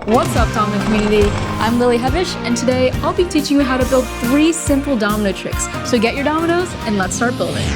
What's up, Domino community? I'm Lily Hevish, and today I'll be teaching you how to build 3 simple domino tricks. So get your dominoes and let's start building.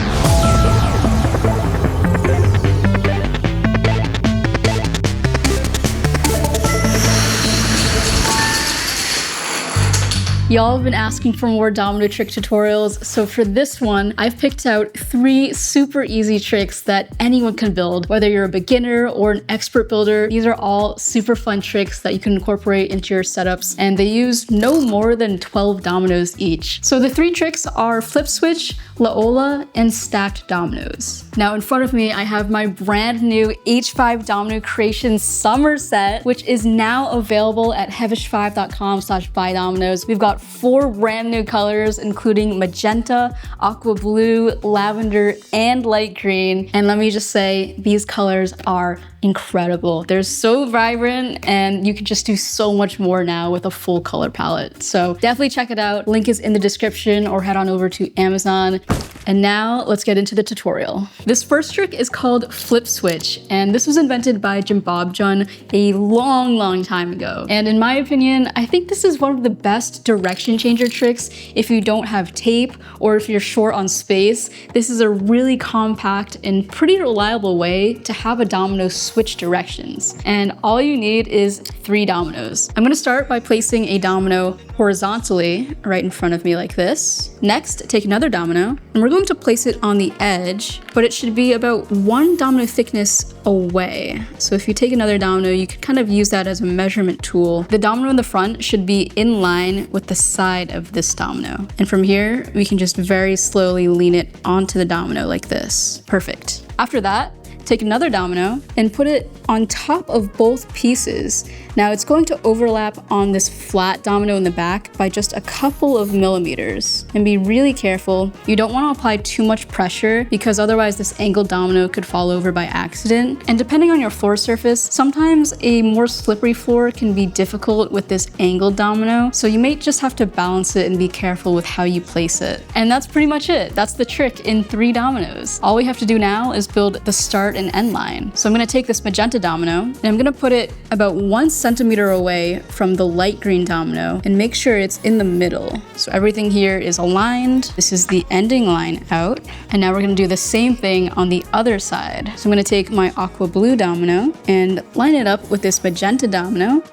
Y'all have been asking for more domino trick tutorials, so for this one, I've picked out 3 super easy tricks that anyone can build, whether you're a beginner or an expert builder. These are all super fun tricks that you can incorporate into your setups, and they use no more than 12 dominoes each. So the 3 tricks are flip switch, Lola, and stacked dominoes. Now in front of me, I have my brand new H5 Domino Creation Summer Set, which is now available at hevish5.com/buydominoes. We've got 4 brand new colors, including magenta, aqua blue, lavender, and light green. And let me just say, these colors are incredible. They're so vibrant, and you can just do so much more now with a full color palette. So definitely check it out. Link is in the description, or head on over to Amazon. And now let's get into the tutorial. This first trick is called flip switch, and this was invented by Jimbabjun a long time ago. And in my opinion, I think this is one of the best direction changer tricks if you don't have tape or if you're short on space. This is a really compact and pretty reliable way to have a domino switch directions. And all you need is 3 dominoes. I'm gonna start by placing a domino horizontally right in front of me like this. Next, take another domino, and we're going to place it on the edge, but it should be about 1 domino thickness away. So if you take another domino, you can kind of use that as a measurement tool. The domino in the front should be in line with the side of this domino. And from here, we can just very slowly lean it onto the domino like this. Perfect. After that, take another domino and put it on top of both pieces. Now it's going to overlap on this flat domino in the back by just a couple of millimeters. And be really careful. You don't want to apply too much pressure because otherwise this angled domino could fall over by accident. And depending on your floor surface, sometimes a more slippery floor can be difficult with this angled domino. So you may just have to balance it and be careful with how you place it. And that's pretty much it. That's the trick in 3 dominoes. All we have to do now is build the start and end line. So I'm going to take this magenta domino and I'm going to put it about 1 centimeter away from the light green domino and make sure it's in the middle. So everything here is aligned. This is the ending line out. And now we're going to do the same thing on the other side. So I'm going to take my aqua blue domino and line it up with this magenta domino.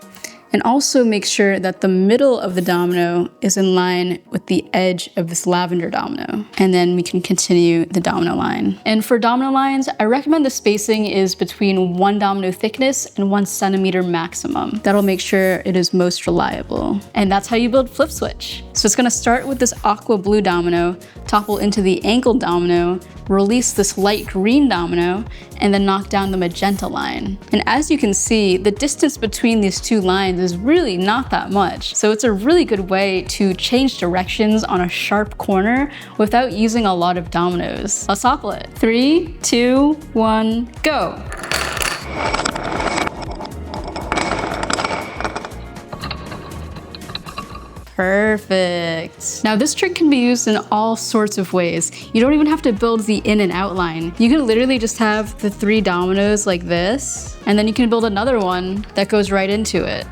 And also make sure that the middle of the domino is in line with the edge of this lavender domino. And then we can continue the domino line. And for domino lines, I recommend the spacing is between 1 domino thickness and 1 centimeter maximum. That'll make sure it is most reliable. And that's how you build flip switch. So it's gonna start with this aqua blue domino, topple into the angled domino, release this light green domino, and then knock down the magenta line. And as you can see, the distance between these 2 lines is really not that much. So it's a really good way to change directions on a sharp corner without using a lot of dominoes. Let's topple it. 3, 2, 1, go. Perfect. Now this trick can be used in all sorts of ways. You don't even have to build the in and out line. You can literally just have the 3 dominoes like this, and then you can build another one that goes right into it.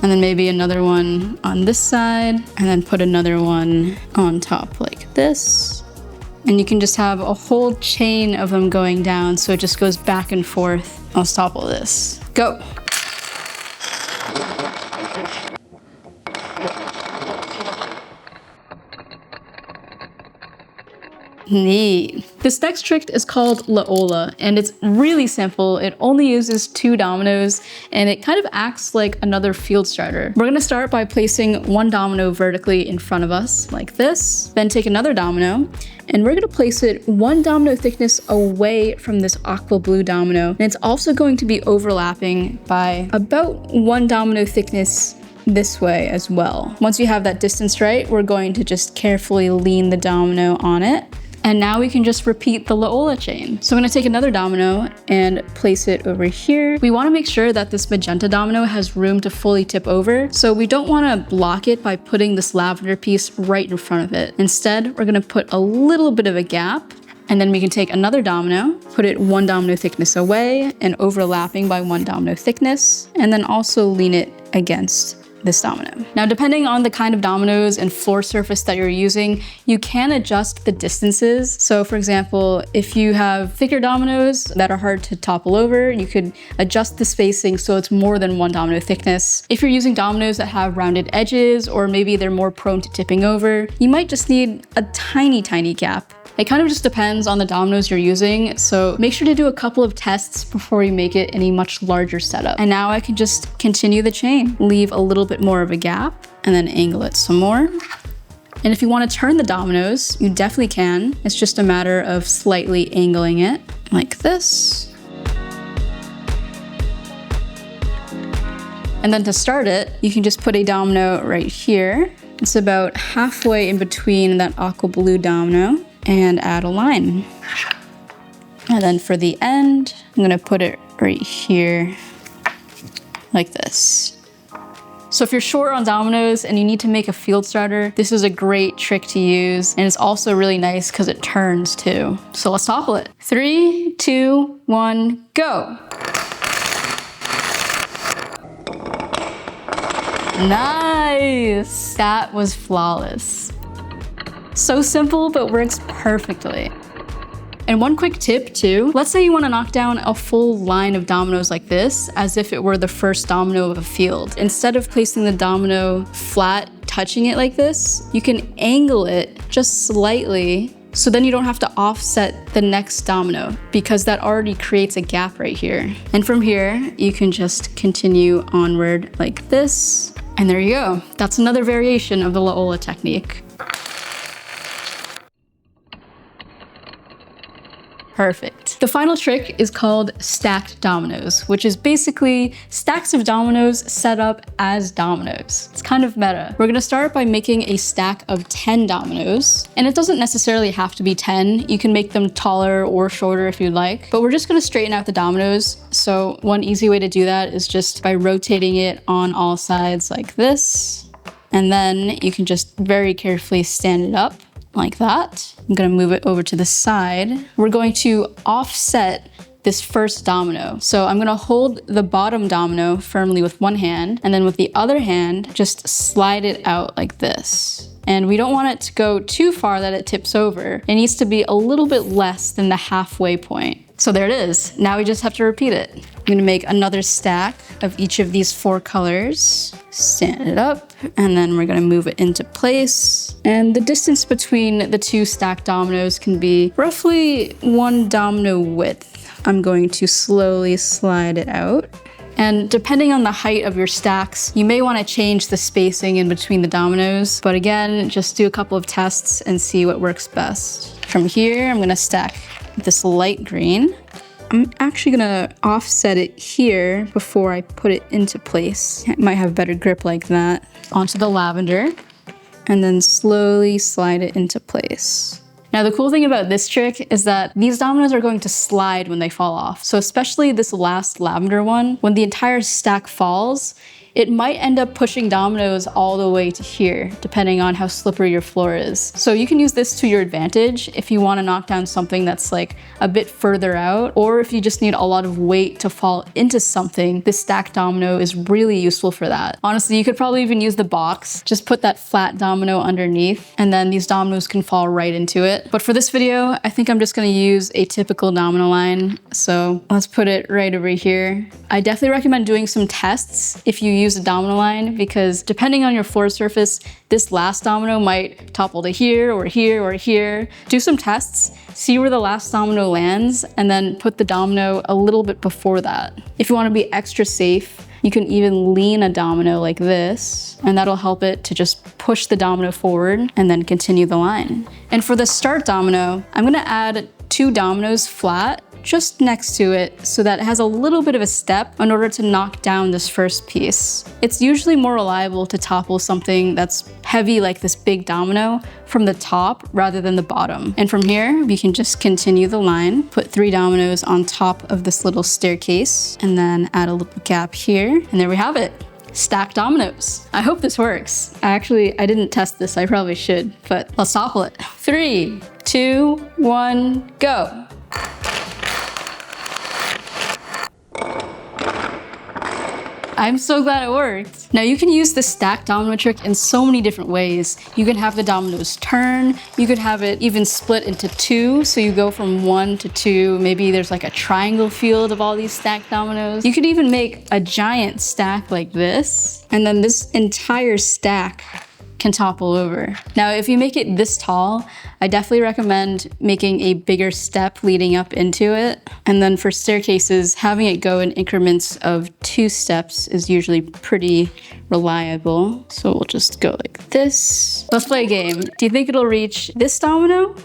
And then maybe another one on this side, and then put another one on top like this. And you can just have a whole chain of them going down, so it just goes back and forth. I'll topple this. Go. Neat. This next trick is called Lola, and it's really simple. It only uses 2 dominoes, and it kind of acts like another field starter. We're gonna start by placing 1 domino vertically in front of us, like this. Then take another domino, and we're gonna place it 1 domino thickness away from this aqua blue domino. And it's also going to be overlapping by about 1 domino thickness this way as well. Once you have that distance right, we're going to just carefully lean the domino on it. And now we can just repeat the Lola chain. So I'm gonna take another domino and place it over here. We wanna make sure that this magenta domino has room to fully tip over. So we don't wanna block it by putting this lavender piece right in front of it. Instead, we're gonna put a little bit of a gap And then we can take another domino, put it 1 domino thickness away and overlapping by 1 domino thickness, and then also lean it against this domino. Now, depending on the kind of dominoes and floor surface that you're using, you can adjust the distances. So for example, if you have thicker dominoes that are hard to topple over, you could adjust the spacing so it's more than 1 domino thickness. If you're using dominoes that have rounded edges, or maybe they're more prone to tipping over, you might just need a tiny gap. It kind of just depends on the dominoes you're using, so make sure to do a couple of tests before you make it in a much larger setup. And now I can just continue the chain. Leave a little bit more of a gap, and then angle it some more. And if you want to turn the dominoes, you definitely can. It's just a matter of slightly angling it, like this. And then to start it, you can just put a domino right here. It's about halfway in between that aqua blue domino, and add a line. And then for the end, I'm gonna put it right here, like this. So if you're short on dominoes and you need to make a field starter, this is a great trick to use. And it's also really nice because it turns too. So let's topple it. 3, 2, 1, go. Nice, that was flawless. So simple, but works perfectly. And one quick tip too, let's say you want to knock down a full line of dominoes like this, as if it were the first domino of a field. Instead of placing the domino flat, touching it like this, you can angle it just slightly, so then you don't have to offset the next domino, because that already creates a gap right here. And from here, you can just continue onward like this. And there you go. That's another variation of the Lola technique. Perfect. The final trick is called stacked dominoes, which is basically stacks of dominoes set up as dominoes. It's kind of meta. We're gonna start by making a stack of 10 dominoes, and it doesn't necessarily have to be 10. You can make them taller or shorter if you'd like, but we're just gonna straighten out the dominoes. So one easy way to do that is just by rotating it on all sides like this, and then you can just very carefully stand it up like that. I'm gonna move it over to the side. We're going to offset this first domino. So I'm gonna hold the bottom domino firmly with one hand, and then with the other hand, just slide it out like this. And we don't want it to go too far that it tips over. It needs to be a little bit less than the halfway point. So there it is. Now we just have to repeat it. I'm gonna make another stack of each of these 4 colors, stand it up, and then we're gonna move it into place. And the distance between the 2 stacked dominoes can be roughly 1 domino width. I'm going to slowly slide it out. And depending on the height of your stacks, you may want to change the spacing in between the dominoes. But again, just do a couple of tests and see what works best. From here, I'm gonna stack this light green. I'm actually gonna offset it here before I put it into place. It might have better grip like that. Onto the lavender, and then slowly slide it into place. Now, the cool thing about this trick is that these dominoes are going to slide when they fall off. So especially this last lavender one, when the entire stack falls, it might end up pushing dominoes all the way to here, depending on how slippery your floor is. So you can use this to your advantage if you want to knock down something that's like a bit further out, or if you just need a lot of weight to fall into something, this stacked domino is really useful for that. Honestly, you could probably even use the box. Just put that flat domino underneath, and then these dominoes can fall right into it. But for this video, I think I'm just gonna use a typical domino line. So let's put it right over here. I definitely recommend doing some tests if you use a domino line, because depending on your floor surface, this last domino might topple to here or here or here. Do some tests, see where the last domino lands, and then put the domino a little bit before that. If you want to be extra safe, you can even lean a domino like this, and that'll help it to just push the domino forward and then continue the line. And for the start domino, I'm gonna add 2 dominoes flat just next to it so that it has a little bit of a step in order to knock down this first piece. It's usually more reliable to topple something that's heavy like this big domino from the top rather than the bottom. And from here, we can just continue the line, put 3 dominoes on top of this little staircase, and then add a little gap here, and there we have it. Stacked dominoes. I hope this works. I didn't test this, I probably should, but let's topple it. 3, 2, 1, go. I'm so glad it worked. Now you can use the stack domino trick in so many different ways. You can have the dominoes turn, you could have it even split into 2, so you go from 1 to 2, maybe there's like a triangle field of all these stacked dominoes. You could even make a giant stack like this, and then this entire stack can topple over. Now, if you make it this tall, I definitely recommend making a bigger step leading up into it. And then for staircases, having it go in increments of 2 steps is usually pretty reliable. So we'll just go like this. Let's play a game. Do you think it'll reach this domino,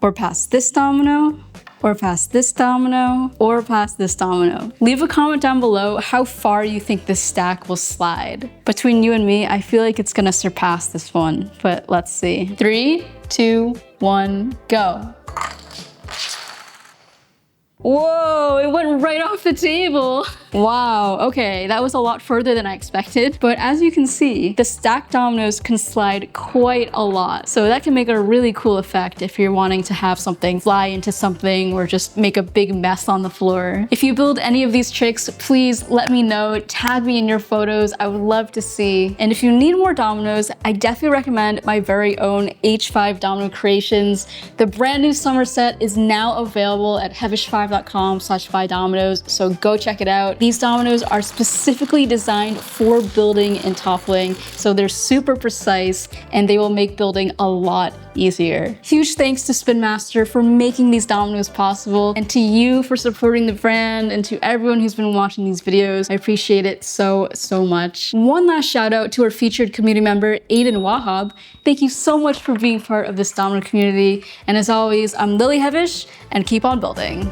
or past this domino, or past this domino, or past this domino? Leave a comment down below how far you think this stack will slide. Between you and me, I feel like it's gonna surpass this one, but let's see. 3, 2, 1, go. Whoa, it went right off the table. Wow, okay, that was a lot further than I expected. But as you can see, the stacked dominoes can slide quite a lot. So that can make a really cool effect if you're wanting to have something fly into something or just make a big mess on the floor. If you build any of these tricks, please let me know, tag me in your photos. I would love to see. And if you need more dominoes, I definitely recommend my very own H5 Domino Creations. The brand new summer set is now available at heavish5.com/buydominoes, so go check it out. These dominoes are specifically designed for building and toppling, so they're super precise and they will make building a lot easier. Huge thanks to Spin Master for making these dominoes possible, and to you for supporting the brand, and to everyone who's been watching these videos. I appreciate it so much. One last shout out to our featured community member, Aiden Wahab. Thank you so much for being part of this domino community. And as always, I'm Lily Hevish, and keep on building.